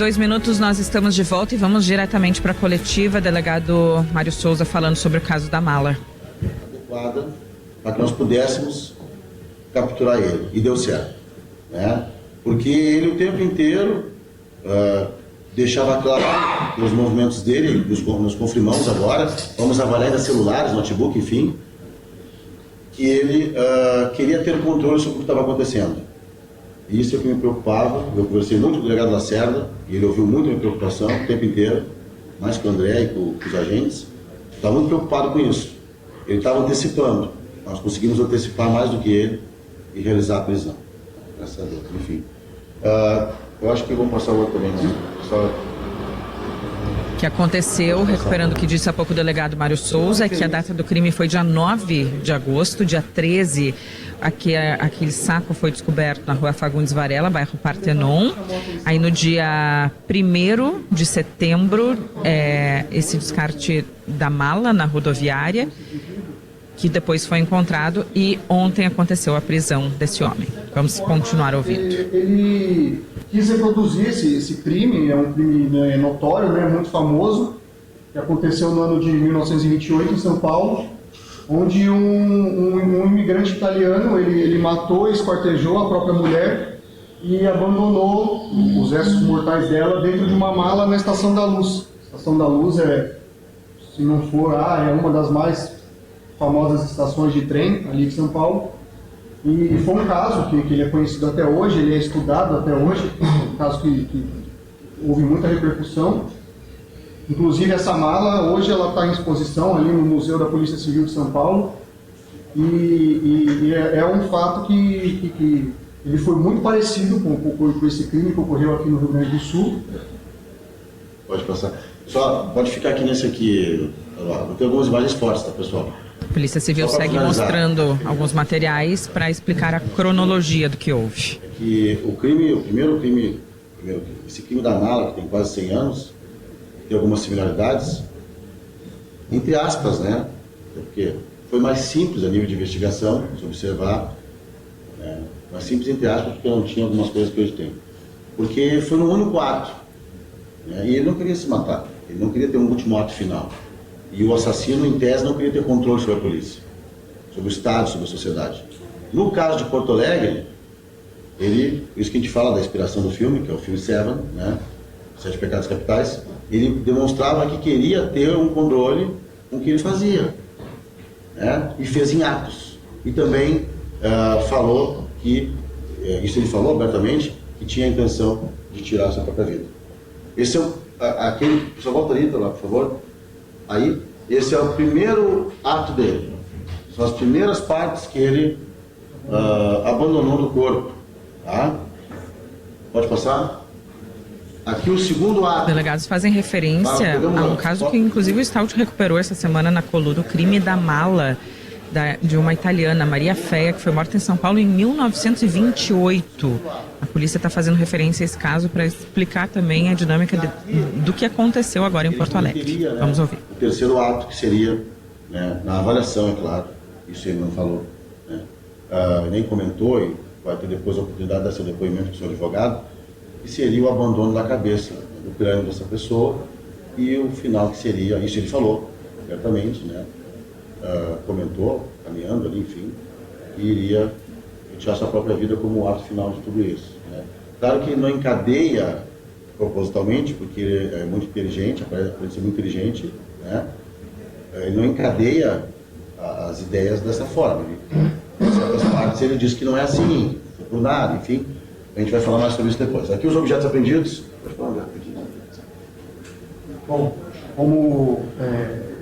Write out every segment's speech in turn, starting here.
2 minutos, nós estamos de volta e vamos diretamente para a coletiva. Delegado Mário Souza falando sobre o caso da mala. Adequada para que nós pudéssemos capturar ele, e deu certo, né? Porque ele o tempo inteiro deixava claro que os movimentos dele, nos confirmamos agora, vamos avaliar ainda celulares, notebook, enfim, que ele queria ter controle sobre o que estava acontecendo. Isso é o que me preocupava. Eu conversei muito com o delegado Lacerda, e ele ouviu muito a minha preocupação o tempo inteiro, mais com o André e com os agentes. Estava muito preocupado com isso. Ele estava antecipando. Nós conseguimos antecipar mais do que ele e realizar a prisão. Graças a Deus. Enfim. Eu acho que vamos passar o outro também, né? Só... Que aconteceu, recuperando o que disse há pouco o delegado Mário Souza, que a data do crime foi dia 9 de agosto, dia 13, aquele saco foi descoberto na rua Fagundes Varela, bairro Partenon. Aí no dia 1º de setembro, esse descarte da mala na rodoviária, que depois foi encontrado, e ontem aconteceu a prisão desse homem. Vamos continuar ouvindo. Ele quis reproduzir esse crime, é um crime notório, muito famoso, que aconteceu no ano de 1928 em São Paulo, onde um imigrante italiano, ele matou e esquartejou a própria mulher e abandonou os restos mortais dela dentro de uma mala na Estação da Luz. A Estação da Luz se não for é uma das mais famosas estações de trem ali de São Paulo. E foi um caso que ele é conhecido até hoje, ele é estudado até hoje, um caso que houve muita repercussão. Inclusive essa mala, hoje ela está em exposição ali no Museu da Polícia Civil de São Paulo, e é um fato que ele foi muito parecido com esse crime que ocorreu aqui no Rio Grande do Sul. Pode passar. Só pode ficar aqui nesse aqui, vou ter algumas imagens fortes, tá, pessoal? A Polícia Civil segue mostrando alguns materiais para explicar a cronologia do que houve. Esse crime da mala, que tem quase 100 anos, tem algumas similaridades, entre aspas, né? Porque foi mais simples a nível de investigação, se observar, mais simples entre aspas, porque não tinha algumas coisas que hoje tem. Porque foi no único ato, né? E ele não queria se matar, ele não queria ter um último ato final. E o assassino, em tese, não queria ter controle sobre a polícia, sobre o Estado, sobre a sociedade. No caso de Porto Alegre, por isso que a gente fala da inspiração do filme, que é o filme Seven, né? 7 Pecados Capitais, ele demonstrava que queria ter um controle com o que ele fazia, né? E fez em atos. E também falou que, isso ele falou abertamente, que tinha a intenção de tirar a sua própria vida. Esse é aquele... Só volta ali, por favor. Aí, esse é o primeiro ato dele. São as primeiras partes que ele abandonou do corpo. Tá? Pode passar? Aqui o segundo ato. Os delegados fazem referência a um caso que, inclusive, o Stout recuperou essa semana na coluna, o crime da mala de uma italiana, Maria Feia, que foi morta em São Paulo em 1928. A polícia está fazendo referência a esse caso para explicar também a dinâmica do que aconteceu agora em Porto Alegre. Vamos ouvir. O terceiro ato, que seria, né, na avaliação, é claro, isso ele não falou, né, nem comentou, e vai ter depois a oportunidade de dar seu depoimento com o seu advogado, que seria o abandono da cabeça, do crânio dessa pessoa, e o final que seria, isso ele falou abertamente, né, comentou, caminhando ali, enfim, que iria retirar sua própria vida como o ato final de tudo isso, né. Claro que ele não encadeia propositalmente, porque ele é muito inteligente, parece ser muito inteligente, né, ele não encadeia as ideias dessa forma. Em certas partes ele diz que não é assim, por nada, enfim, a gente vai falar mais sobre isso depois. Aqui os objetos apreendidos. Bom, como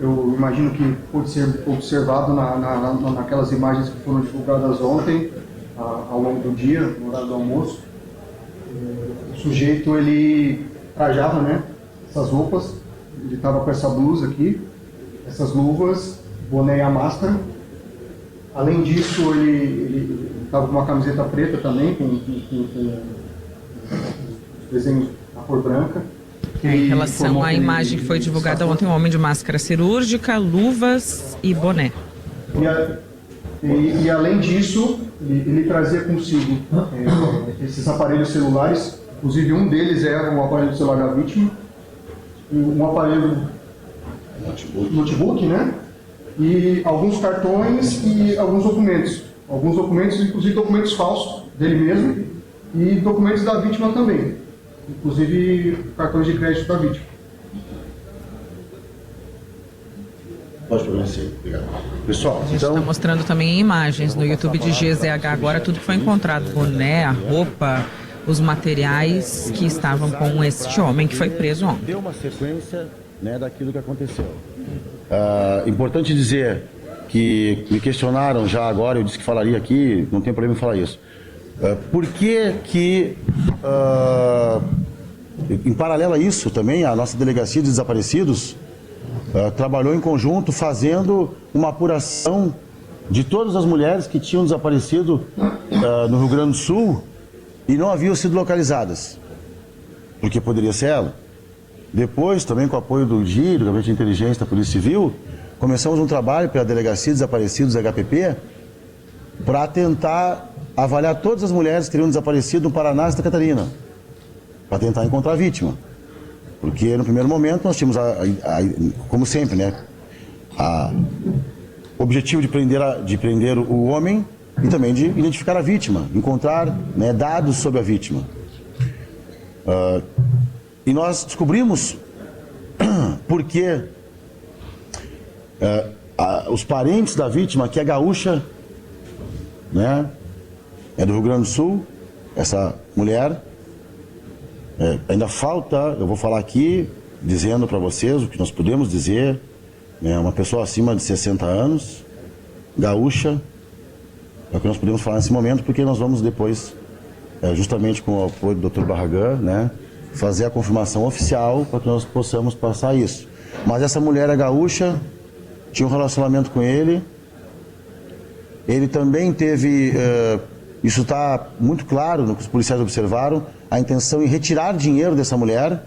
eu imagino que pode ser observado naquelas imagens que foram divulgadas ontem, ao longo do dia, no horário do almoço, o sujeito, ele trajava, né, essas roupas, ele estava com essa blusa aqui, essas luvas, boné e a máscara. Além disso, ele estava com uma camiseta preta também, com desenhos na cor branca. Em relação à imagem que foi divulgada ontem, um homem de máscara cirúrgica, luvas e boné. E além disso, ele trazia consigo esses aparelhos celulares Inclusive, um deles era o aparelho celular da vítima, um aparelho notebook, né? E alguns cartões e alguns documentos. Alguns documentos, inclusive documentos falsos dele mesmo, e documentos da vítima também. Inclusive cartões de crédito da vítima. Pode permanecer, obrigado. Pessoal, A gente então... está mostrando também imagens no YouTube de GZH agora, tudo que foi encontrado, boné, a roupa, os materiais que estavam com este homem que foi preso ontem. Deu uma sequência, né, daquilo que aconteceu. Importante dizer que me questionaram já agora, eu disse que falaria aqui, não tem problema em falar isso. Por que que, em paralelo a isso também, a nossa Delegacia de Desaparecidos trabalhou em conjunto fazendo uma apuração de todas as mulheres que tinham desaparecido no Rio Grande do Sul e não haviam sido localizadas, porque poderia ser ela. Depois, também com o apoio do GI, do Gabinete de Inteligência da Polícia Civil, começamos um trabalho pela Delegacia de Desaparecidos HPP para tentar avaliar todas as mulheres que teriam desaparecido no Paraná e Santa Catarina, para tentar encontrar a vítima. Porque no primeiro momento nós tínhamos, como sempre, né, o objetivo de prender o homem e também de identificar a vítima, encontrar, né, dados sobre a vítima. E nós descobrimos porque os parentes da vítima, que é gaúcha, né, é do Rio Grande do Sul, essa mulher, ainda falta, eu vou falar aqui, dizendo para vocês o que nós podemos dizer, né, uma pessoa acima de 60 anos, gaúcha, é o que nós podemos falar nesse momento, porque nós vamos depois, justamente com o apoio do Dr. Barragan, né, fazer a confirmação oficial para que nós possamos passar isso. Mas essa mulher é gaúcha, tinha um relacionamento com ele, ele também teve, isso está muito claro no que os policiais observaram, a intenção em retirar dinheiro dessa mulher,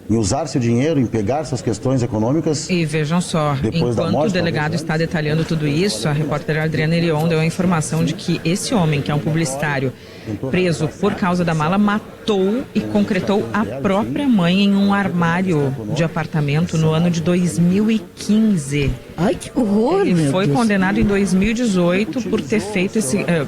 em usar seu dinheiro, em pegar suas questões econômicas. E vejam só, enquanto o delegado está detalhando tudo isso, a repórter Adriana Elion deu a informação de que esse homem, que é um publicitário preso por causa da mala, matou e concretou a própria mãe em um armário de apartamento no ano de 2015. Ai, que horror, Ele foi condenado em 2018 por ter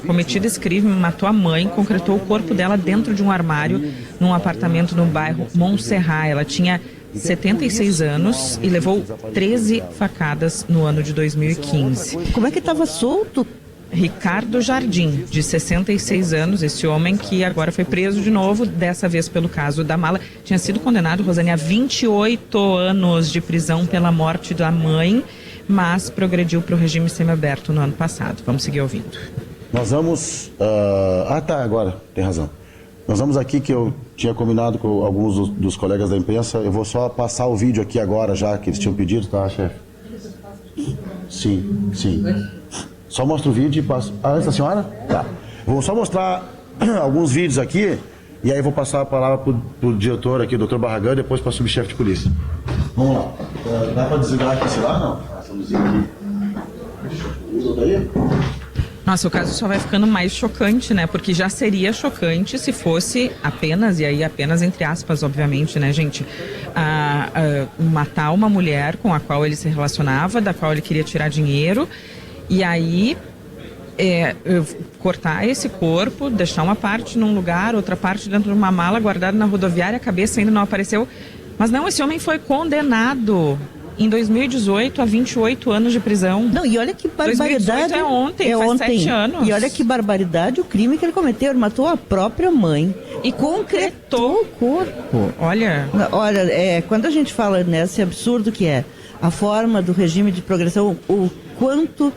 cometido esse crime, matou a mãe, concretou o corpo dela dentro de um armário num apartamento no bairro Montserrat. Ela tinha 76 anos e levou 13 facadas no ano de 2015. Como é que estava solto? Ricardo Jardim, de 66 anos, esse homem que agora foi preso de novo, dessa vez pelo caso da mala. Tinha sido condenado, Rosane, a 28 anos de prisão pela morte da mãe, mas progrediu para o regime semiaberto no ano passado. Vamos seguir ouvindo. Nós vamos... agora, tem razão. Nós vamos aqui, que eu tinha combinado com alguns dos colegas da imprensa, eu vou só passar o vídeo aqui agora, já que eles tinham pedido, tá, chefe? Sim, sim. Só mostra o vídeo e passa... essa senhora? Tá. Vou só mostrar alguns vídeos aqui, e aí vou passar a palavra pro diretor aqui, o Dr. Barragan, e depois para o subchefe de polícia. Vamos lá. Dá para desligar aqui, sei lá, não? Essa luzinha aqui. Usa daí? Nossa, o caso só vai ficando mais chocante, né? Porque já seria chocante se fosse apenas, e aí apenas entre aspas, obviamente, né, gente? Matar uma mulher com a qual ele se relacionava, da qual ele queria tirar dinheiro, e aí cortar esse corpo, deixar uma parte num lugar, outra parte dentro de uma mala guardada na rodoviária, a cabeça ainda não apareceu. Mas não, esse homem foi condenado em 2018 a 28 anos de prisão. Não, e olha que barbaridade. 2018 é ontem, faz 7 anos. E olha que barbaridade o crime que ele cometeu. Ele matou a própria mãe e concretou o corpo. Olha, quando a gente fala nesse absurdo que é a forma do regime de progressão, o quanto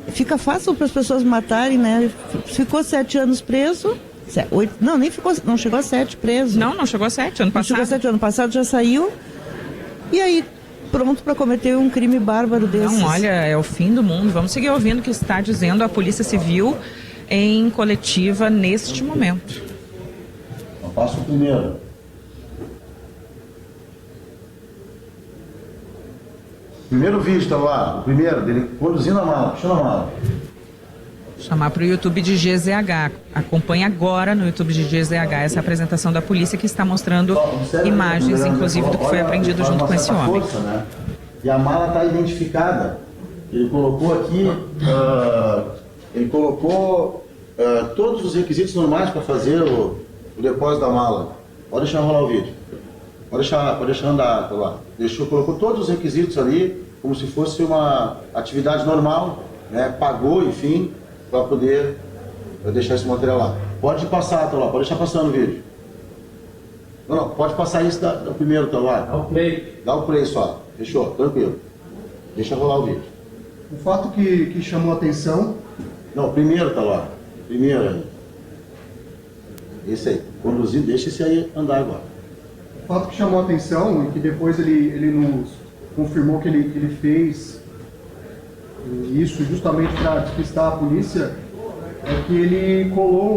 fica fácil para as pessoas matarem, né? Ficou 7 anos preso. 8, não, nem ficou, não chegou a 7 preso. Não chegou a 7 ano passado. Não chegou a 7 ano passado, já saiu. E aí, pronto para cometer um crime bárbaro desses. Não, olha, é o fim do mundo. Vamos seguir ouvindo o que está dizendo a Polícia Civil em coletiva neste momento. Eu passo o primeiro. Primeiro vídeo, tá lá. O primeiro dele conduzindo a mala, puxando a mala. chamar para o YouTube de GZH. Acompanhe agora no YouTube de GZH essa apresentação da polícia que está mostrando imagens, inclusive, do que foi apreendido junto com esse homem. Força, né? E a mala está identificada. Ele colocou aqui, todos os requisitos normais para fazer o depósito da mala. Pode deixar rolar o vídeo. Pode deixar andar lá. Colocou todos os requisitos ali, como se fosse uma atividade normal, né? Pagou, enfim, para poder deixar esse material lá. Pode passar, tá lá, pode deixar passando o vídeo. Não, pode passar isso do primeiro, tá lá. Dá o play. Dá o play só. Fechou, tranquilo. Deixa rolar o vídeo. O fato que chamou a atenção... Não, primeiro, tá lá. Primeiro aí. Esse aí. Conduzido, deixa esse aí andar agora. O fato que chamou a atenção e que depois ele nos confirmou que ele fez isso justamente para despistar a polícia, é que ele colou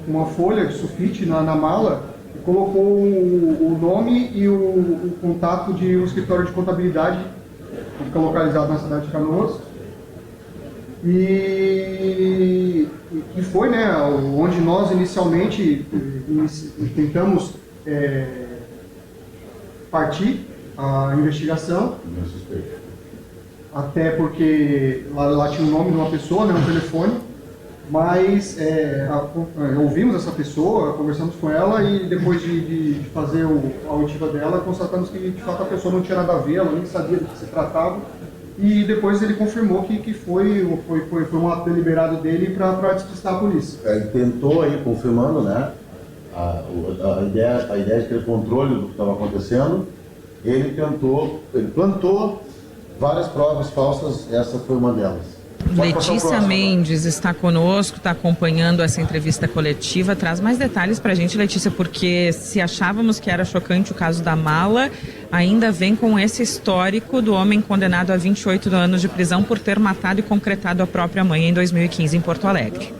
uma folha de sulfite na mala e colocou o nome e o contato de um escritório de contabilidade que fica localizado na cidade de Canoas. E foi, né, onde nós inicialmente tentamos partir a investigação, até porque lá tinha o nome de uma pessoa, né, um telefone, mas ouvimos essa pessoa, conversamos com ela e depois de fazer a auditiva dela, constatamos que de fato a pessoa não tinha nada a ver, ela nem sabia do que se tratava. E depois ele confirmou que foi um ato deliberado dele para despistar a polícia. Ele tentou aí, confirmando, né, a ideia de ter controle do que estava acontecendo. Ele plantou várias provas falsas, essa foi uma delas. Letícia Mendes está conosco, está acompanhando essa entrevista coletiva. Traz mais detalhes para a gente, Letícia, porque se achávamos que era chocante o caso da mala, ainda vem com esse histórico do homem condenado a 28 anos de prisão por ter matado e concretado a própria mãe em 2015 em Porto Alegre.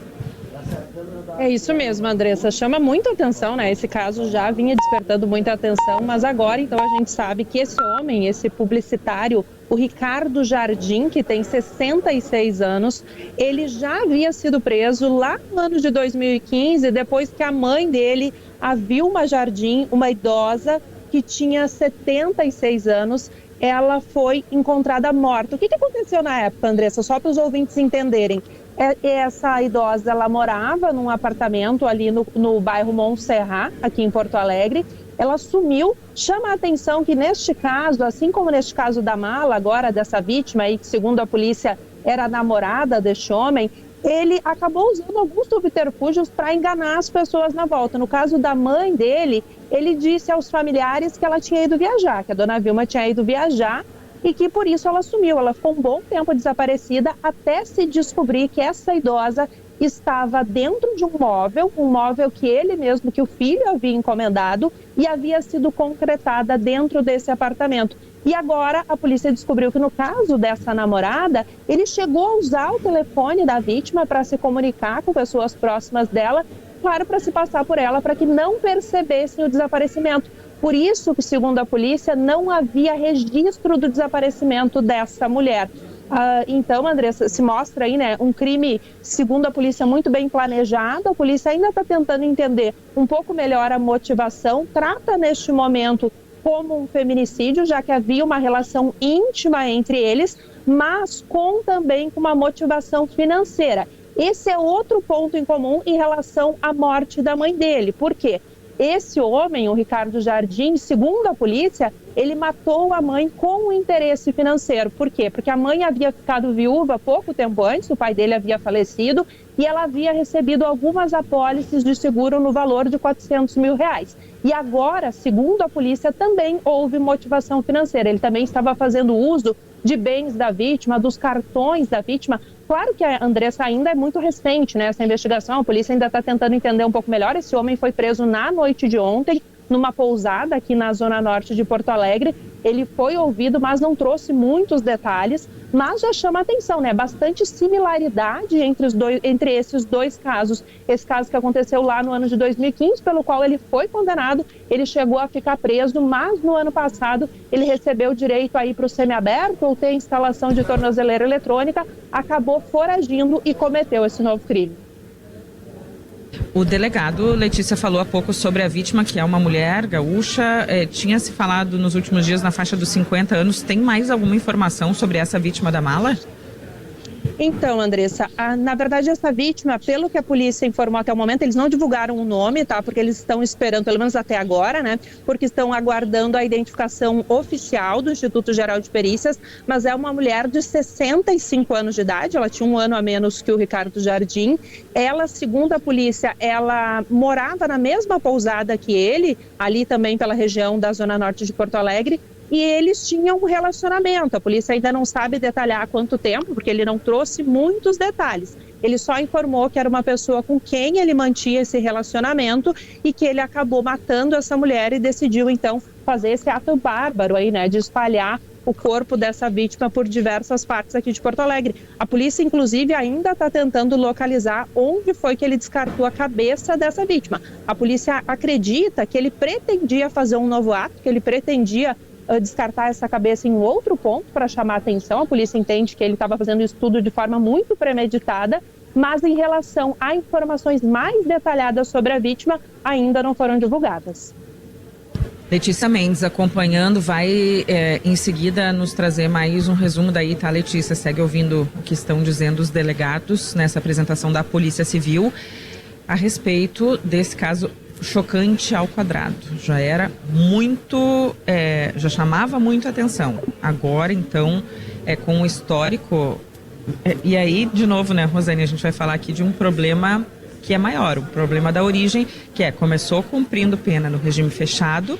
É isso mesmo, Andressa. Chama muita atenção, né? Esse caso já vinha despertando muita atenção, mas agora, então, a gente sabe que esse homem, esse publicitário, o Ricardo Jardim, que tem 66 anos, ele já havia sido preso lá no ano de 2015, depois que a mãe dele, a Vilma Jardim, uma idosa que tinha 76 anos, ela foi encontrada morta. O que aconteceu na época, Andressa? Só para os ouvintes entenderem. Essa idosa, ela morava num apartamento ali no bairro Montserrat, aqui em Porto Alegre. Ela sumiu. Chama a atenção que neste caso, assim como neste caso da mala, agora dessa vítima aí, que segundo a polícia era a namorada deste homem, ele acabou usando alguns subterfúgios para enganar as pessoas na volta. No caso da mãe dele, ele disse aos familiares que ela tinha ido viajar, que a dona Vilma tinha ido viajar, e que por isso ela sumiu. Ela ficou um bom tempo desaparecida até se descobrir que essa idosa estava dentro de um móvel que ele mesmo, que o filho havia encomendado e havia sido concretada dentro desse apartamento. E agora a polícia descobriu que no caso dessa namorada, ele chegou a usar o telefone da vítima para se comunicar com pessoas próximas dela, claro, para se passar por ela, para que não percebessem o desaparecimento. Por isso que, segundo a polícia, não havia registro do desaparecimento dessa mulher. Então, Andressa, se mostra aí, né, um crime, segundo a polícia, muito bem planejado. A polícia ainda está tentando entender um pouco melhor a motivação. Trata, neste momento, como um feminicídio, já que havia uma relação íntima entre eles, mas também com uma motivação financeira. Esse é outro ponto em comum em relação à morte da mãe dele. Por quê? Esse homem, o Ricardo Jardim, segundo a polícia, ele matou a mãe com um interesse financeiro. Por quê? Porque a mãe havia ficado viúva pouco tempo antes, o pai dele havia falecido, e ela havia recebido algumas apólices de seguro no valor de R$400 mil. E agora, segundo a polícia, também houve motivação financeira. Ele também estava fazendo uso de bens da vítima, dos cartões da vítima. Claro que a Andressa ainda é muito recente, né, essa investigação, a polícia ainda está tentando entender um pouco melhor. Esse homem foi preso na noite de ontem, numa pousada aqui na zona norte de Porto Alegre. Ele foi ouvido, mas não trouxe muitos detalhes, mas já chama atenção, né? Bastante similaridade entre esses dois casos. Esse caso que aconteceu lá no ano de 2015, pelo qual ele foi condenado, ele chegou a ficar preso, mas no ano passado ele recebeu direito a ir para o semiaberto ou ter instalação de tornozeleira eletrônica, acabou foragindo e cometeu esse novo crime. O delegado, Letícia, falou há pouco sobre a vítima, que é uma mulher gaúcha. Tinha se falado nos últimos dias na faixa dos 50 anos. Tem mais alguma informação sobre essa vítima da mala? Então, Andressa, na verdade essa vítima, pelo que a polícia informou até o momento, eles não divulgaram o nome, tá? Porque eles estão esperando, pelo menos até agora, né? Porque estão aguardando a identificação oficial do Instituto Geral de Perícias, mas é uma mulher de 65 anos de idade, ela tinha um ano a menos que o Ricardo Jardim. Ela, segundo a polícia, ela morava na mesma pousada que ele, ali também pela região da zona norte de Porto Alegre, e eles tinham um relacionamento. A polícia ainda não sabe detalhar há quanto tempo, porque ele não trouxe muitos detalhes. Ele só informou que era uma pessoa com quem ele mantinha esse relacionamento e que ele acabou matando essa mulher e decidiu, então, fazer esse ato bárbaro aí, né, de espalhar o corpo dessa vítima por diversas partes aqui de Porto Alegre. A polícia, inclusive, ainda está tentando localizar onde foi que ele descartou a cabeça dessa vítima. A polícia acredita que ele pretendia fazer um novo ato, que ele pretendia descartar essa cabeça em outro ponto para chamar a atenção. A polícia entende que ele estava fazendo isso tudo de forma muito premeditada, mas em relação a informações mais detalhadas sobre a vítima, ainda não foram divulgadas. Letícia Mendes acompanhando, vai em seguida nos trazer mais um resumo daí, tá, Letícia? Segue ouvindo o que estão dizendo os delegados nessa apresentação da Polícia Civil a respeito desse caso chocante ao quadrado. Já era muito, já chamava muito atenção. Agora, então, com o histórico, e aí, de novo, né, Rosane, a gente vai falar aqui de um problema que é maior, o problema da origem, que começou cumprindo pena no regime fechado,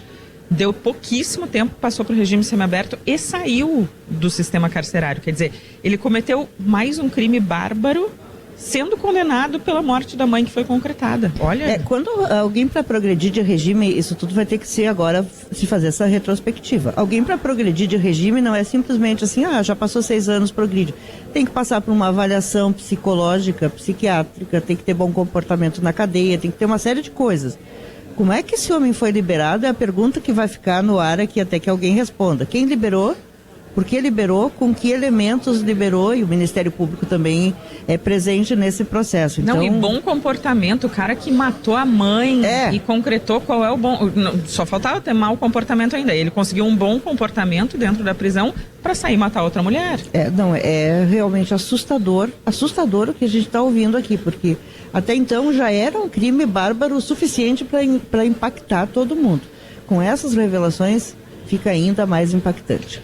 deu pouquíssimo tempo, passou para o regime semiaberto e saiu do sistema carcerário. Quer dizer, ele cometeu mais um crime bárbaro, sendo condenado pela morte da mãe que foi concretada. Olha. Quando alguém para progredir de regime, isso tudo vai ter que ser agora, se fazer essa retrospectiva. Alguém para progredir de regime não é simplesmente assim, já passou 6 anos, progride. Tem que passar por uma avaliação psicológica, psiquiátrica, tem que ter bom comportamento na cadeia, tem que ter uma série de coisas. Como é que esse homem foi liberado? É a pergunta que vai ficar no ar aqui até que alguém responda. Quem liberou? Por que liberou? Com que elementos liberou? E o Ministério Público também é presente nesse processo. Então... Não, e bom comportamento. O cara que matou a mãe e concretou qual é o bom... Só faltava ter mau comportamento ainda. Ele conseguiu um bom comportamento dentro da prisão para sair e matar outra mulher. É realmente assustador o que a gente está ouvindo aqui, porque até então já era um crime bárbaro o suficiente para impactar todo mundo. Com essas revelações, fica ainda mais impactante.